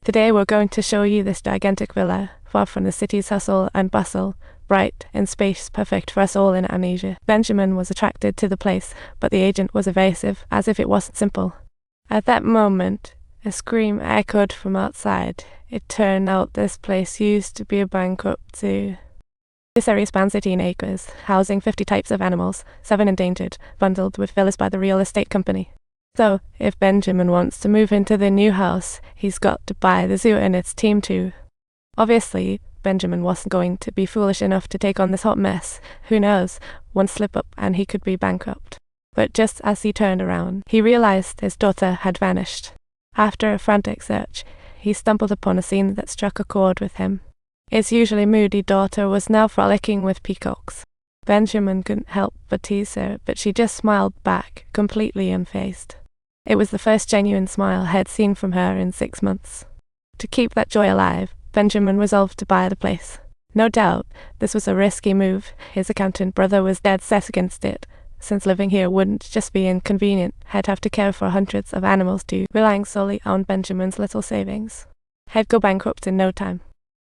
Today we're going to show you this gigantic villa, far from the city's hustle and bustle, bright in space, perfect for us all in amnesia. Benjamin was attracted to the place, but the agent was evasive, as if it wasn't simple. At that moment, a scream echoed from outside. It turned out this place used to be a bankrupt zoo. This area spans 18 acres, housing 50 types of animals, 7 endangered, bundled with villas by the real estate company. So, if Benjamin wants to move into the new house, he's got to buy the zoo and its team too. Obviously, Benjamin wasn't going to be foolish enough to take on this hot mess. Who knows, one slip up and he could be bankrupt. But just as he turned around, he realized his daughter had vanished. After a frantic search, he stumbled upon a scene that struck a chord with him. His usually moody daughter was now frolicking with peacocks. Benjamin couldn't help but tease her, but she just smiled back, completely unfazed. It was the first genuine smile I had seen from her in 6 months. To keep that joy alive, Benjamin resolved to buy the place. No doubt, this was a risky move. His accountant brother was dead set against it, since living here wouldn't just be inconvenient. He'd have to care for hundreds of animals too, relying solely on Benjamin's little savings. He'd go bankrupt in no time.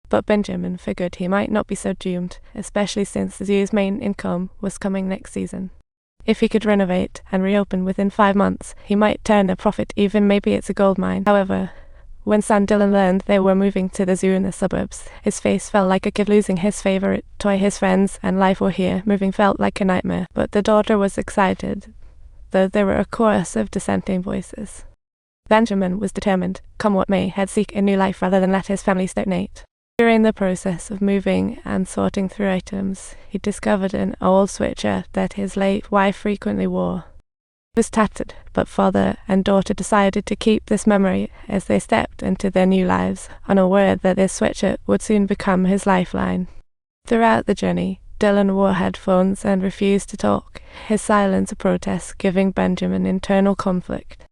But Benjamin figured he might not be so doomed, especially since the zoo's main income was coming next season. If he could renovate and reopen within 5 months, he might turn a profit, even maybe it's a gold mine. However, when son Dylan learned they were moving to the zoo in the suburbs, his face felt like a kid losing his favorite toy. His friends and life were here. Moving felt like a nightmare, but the daughter was excited, though there were a chorus of dissenting voices. Benjamin was determined, come what may, he'd seek a new life rather than let his family stagnate. During the process of moving and sorting through items, he discovered an old sweatshirt that his late wife frequently wore. It was tattered, but father and daughter decided to keep this memory as they stepped into their new lives, unaware that this sweatshirt would soon become his lifeline. Throughout the journey, Dylan wore headphones and refused to talk, his silence a protest, giving Benjamin internal conflict.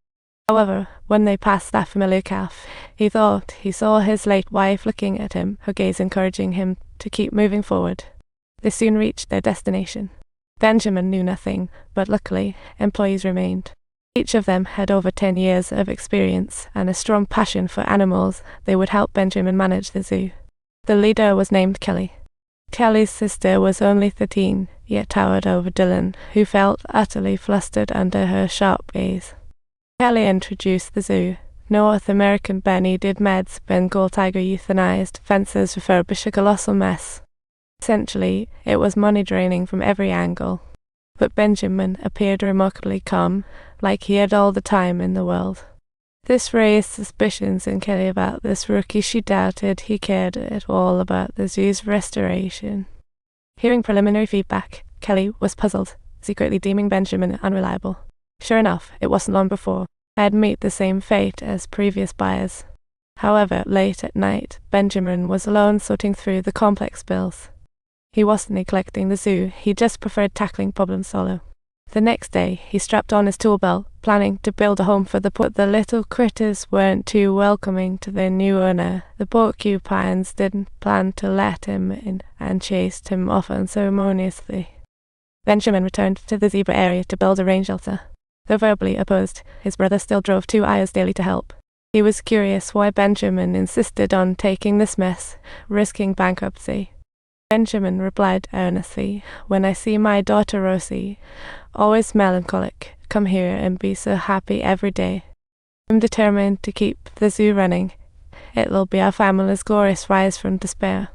However, when they passed that familiar cafe, he thought he saw his late wife looking at him, her gaze encouraging him to keep moving forward. They soon reached their destination. Benjamin knew nothing, but luckily, employees remained. Each of them had over 10 years of experience and a strong passion for animals. They would help Benjamin manage the zoo. The leader was named Kelly. Kelly's sister was only 13, yet towered over Dylan, who felt utterly flustered under her sharp gaze. Kelly introduced the zoo. North American bear needed meds, Bengal tiger euthanized, fences refurbish, a colossal mess. Essentially, it was money draining from every angle. But Benjamin appeared remarkably calm, like he had all the time in the world. This raised suspicions in Kelly about this rookie. She doubted he cared at all about the zoo's restoration. Hearing preliminary feedback, Kelly was puzzled, secretly deeming Benjamin unreliable. Sure enough, it wasn't long before I'd meet the same fate as previous buyers. However, late at night, Benjamin was alone sorting through the complex bills. He wasn't neglecting the zoo, he just preferred tackling problems solo. The next day, he strapped on his tool belt, planning to build a home for the the little critters weren't too welcoming to their new owner. The porcupines didn't plan to let him in and chased him off unceremoniously. Benjamin returned to the zebra area to build a rain shelter. Though verbally opposed, his brother still drove 2 hours daily to help. He was curious why Benjamin insisted on taking this mess, risking bankruptcy. Benjamin replied earnestly, when I see my daughter Rosie, always melancholic, come here and be so happy every day. I'm determined to keep the zoo running. It'll be our family's glorious rise from despair.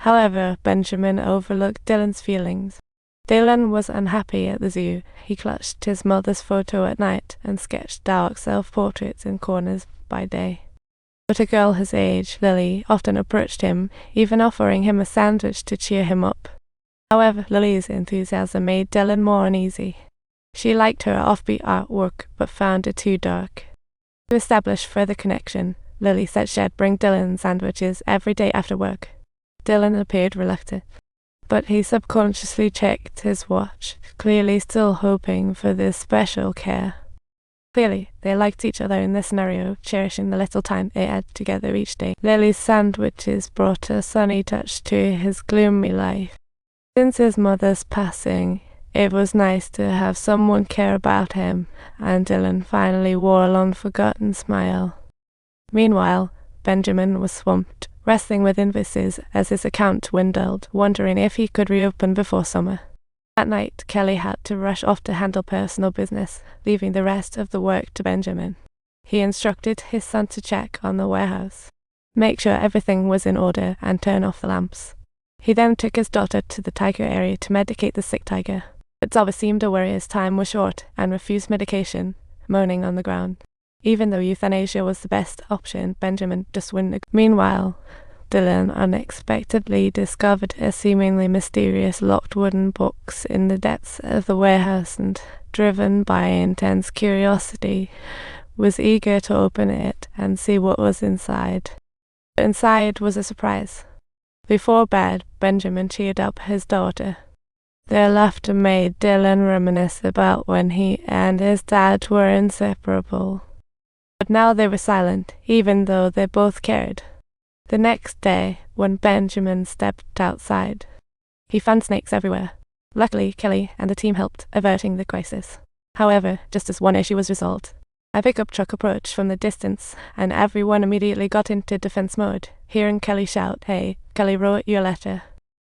However, Benjamin overlooked Dylan's feelings. Dylan was unhappy at the zoo. He clutched his mother's photo at night and sketched dark self-portraits in corners by day. But a girl his age, Lily, often approached him, even offering him a sandwich to cheer him up. However, Lily's enthusiasm made Dylan more uneasy. She liked her offbeat artwork, but found it too dark. To establish further connection, Lily said she'd bring Dylan sandwiches every day after work. Dylan appeared reluctant, but he subconsciously checked his watch, clearly still hoping for this special care. Clearly, they liked each other in this scenario, cherishing the little time they had together each day. Lily's sandwiches brought a sunny touch to his gloomy life. Since his mother's passing, it was nice to have someone care about him, and Dylan finally wore a long-forgotten smile. Meanwhile, Benjamin was swamped, wrestling with invoices as his account dwindled, wondering if he could reopen before summer. At night, Kelly had to rush off to handle personal business, leaving the rest of the work to Benjamin. He instructed his son to check on the warehouse, make sure everything was in order, and turn off the lamps. He then took his daughter to the tiger area to medicate the sick tiger. But Zava seemed to worry his time was short and refused medication, moaning on the ground. Even though euthanasia was the best option, Benjamin just wouldn't agree. Meanwhile, Dylan unexpectedly discovered a seemingly mysterious locked wooden box in the depths of the warehouse and, driven by intense curiosity, was eager to open it and see what was inside. Inside was a surprise. Before bed, Benjamin cheered up his daughter. Their laughter made Dylan reminisce about when he and his dad were inseparable. But now they were silent, even though they both cared. The next day, when Benjamin stepped outside, he found snakes everywhere. Luckily, Kelly and the team helped, averting the crisis. However, just as one issue was resolved, a pickup truck approached from the distance, and everyone immediately got into defense mode, hearing Kelly shout, "Hey, Kelly wrote your letter."